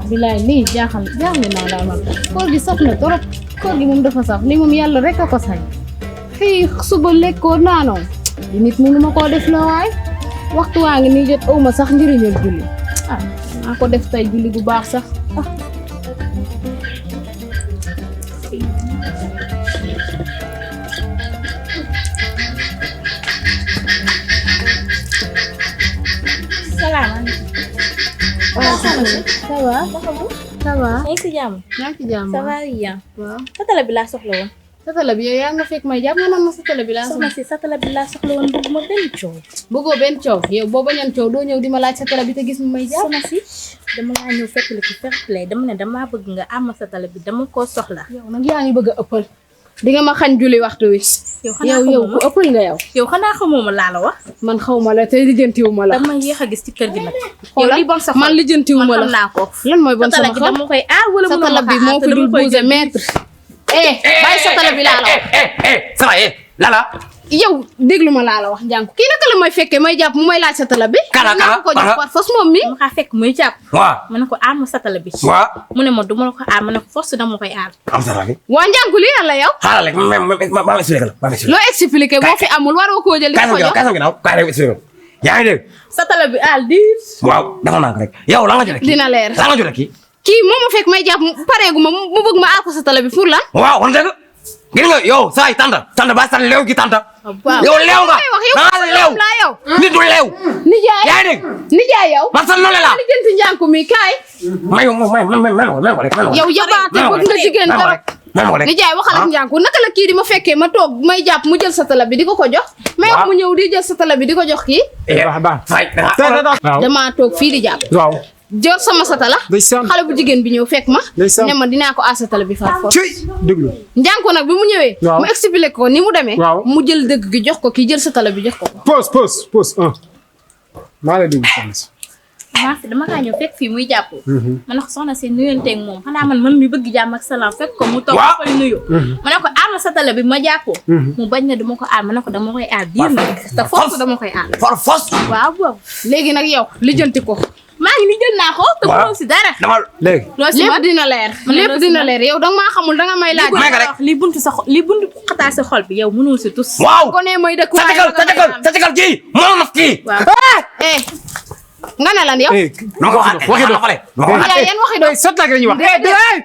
bilaay lii jaaxal naa daal man koor gi saf na trop koor gi moom dafa saf lii moom yàlla rek a ko sañ xëy suba lekkoo naanoo di nit mënu ma koo def la waay waxtu waa ngi nii jot awma sax njëriñal julli naa ko def tey julli bu baax sax ça va ça va yaa ngi si jàmm. yaa ngi ci jàmm ça va bien. waaw sa télé bi laa soxla woon. sa télé bi yow yaa nga fekk may jàpp nga naan ma sa télé bi laa soxna si sa télé bi laa soxla woon bëgguma benn coow. bëggoo benn coow yow boo bañoon coow doo ñëw di ma laaj sa télé bi te gis mu may jàpp soxna si dama laa ñëw fekk la ci fair play dama ne damaa bëgg nga am sa télé bi dama koo soxla. yow nag yaa ngi bëgg a ëppal di nga ma xañ julli waxtu wi yow ku ëppal nga yow xanaa xamoo ma laa la wax. man xaw ma la tey lijjantiwu ma la dama yéex a gis ci kër gi nag. xoolal li bon sa xol man lijjantiwu ma la xam naa ko. lan mooy bon sama xol dama koy aar wala sa télé bi moo fi dul bouger mètre bàyyi sa télé bi laa la wax ça va lala yow déglu ma laa la wax njànku kii naka la may fekkee may jàpp mu may laaj sa télé bi kala ko jox par force moom mi ma kaa fekk muy jàpp. waaw ma ne ko aar ma sa télé bi. waaw mu ne ma du ma la ko aar ma ne ko force dama koy aar. am sa rabi waa njànku lii lan la yow xaaral rek ma expliqué la ma expliqué loo expliqué boo fi amul waroo koo jël di ko jox kaay ginnaaw kaay rek expliqué yaa ngi dégg sa télé bi aar diir. waaw dafa nànk rek yow la nga jotee kii dina leer la nga jotee kii kii moo ma fekk may jàpp pareegu ma mu bëgg ma aar ko sa télé bi pour lan waaw on dëgg gis nga yow saa yi tanta ba sa leew gi tanta waaw yow leew nga yow leew yow nit du leew nijaay yaa ngi dégg nijaay yow man sa nole la li jënti njànku mi kaay may ko rek yow yabaate bëgg nga jigéen dara nijaay waxal ak njànku naka la kii di ma fekkee ma toog may jàpp mu jël sa télé bi di ko jox may wax mu ñëw di jël sa télé bi di ko jox kii damaa toog fii di jàpp waaw jël sama satala xale bu jigéen bi ñëw fekk ma ne ma dinaa ko aar sa télé bi far force déglu njànku nag bi mu ñëwee mu expliqué ko ni mu demee mu jël dëgg gi jox ko kii jël sa télé bi jox ko pause maa la déglu soxna si dama kaa ñëw fekk fii muy jàpp. ma ne ko soxna si nuyonteeg moom xanaa man mi bëgg jàmm ak salaam fekk ko mu toog ko nuyu. ma ne ko aar ma sa télé bi ma jàppoo. mu bañ na dama ko aar ma ne ko dama koy aar biir na te force dama koy aar. force waaw boobu léegi nag yow lijjanti ko. maa ngi ni jël naa ko. te mënoo si dara. léegi lépp dina leer. lépp dina leer yow danga maa xamul danga may laaj. li buntu xataa sa xol bi yow mënul si tus. waaw ko ne mooy dëkk sa jëkkër kii moo naf kii. nga ne lan yow. non waxi do xale. yéen waxi do sotti ak la ñuy wax.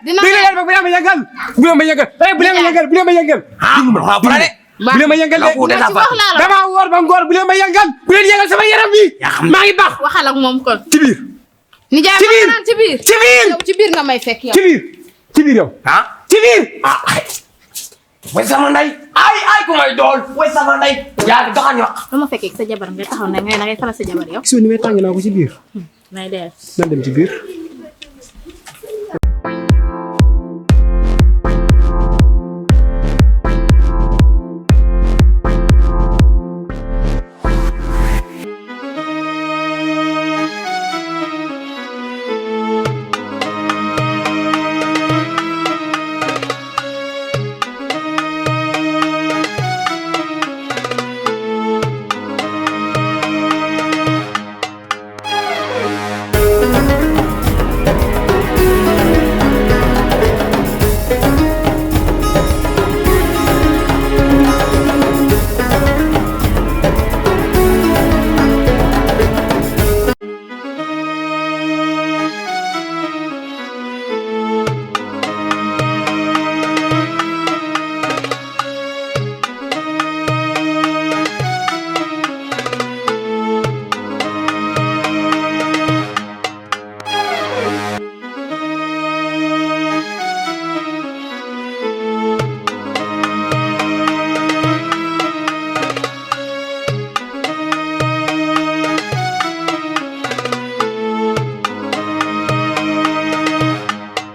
dina bu leen ma yëngal bu leen ma yëngal bu leen ma yëngal bu leen ma yëngal. bu leen ma yëngal de dama woor ba ngoor bu leen ma yëngal bu leen yëngal sama yaram bi maa ngi baax. waxal ak moom kon. ci biir. nijaay ma naan ci biir. ci biir yow ci biir nga may fekk yow. ci biir yow. ci biir. way sama ndey ay ku may dool way sama ndey yaa ngi doxañ wax dama fekkee sa jabar nga taxaw na ngay faral sa jabar yow. gisoo ni may tàng naa ko ci biir. may dee. nan dem ci biir.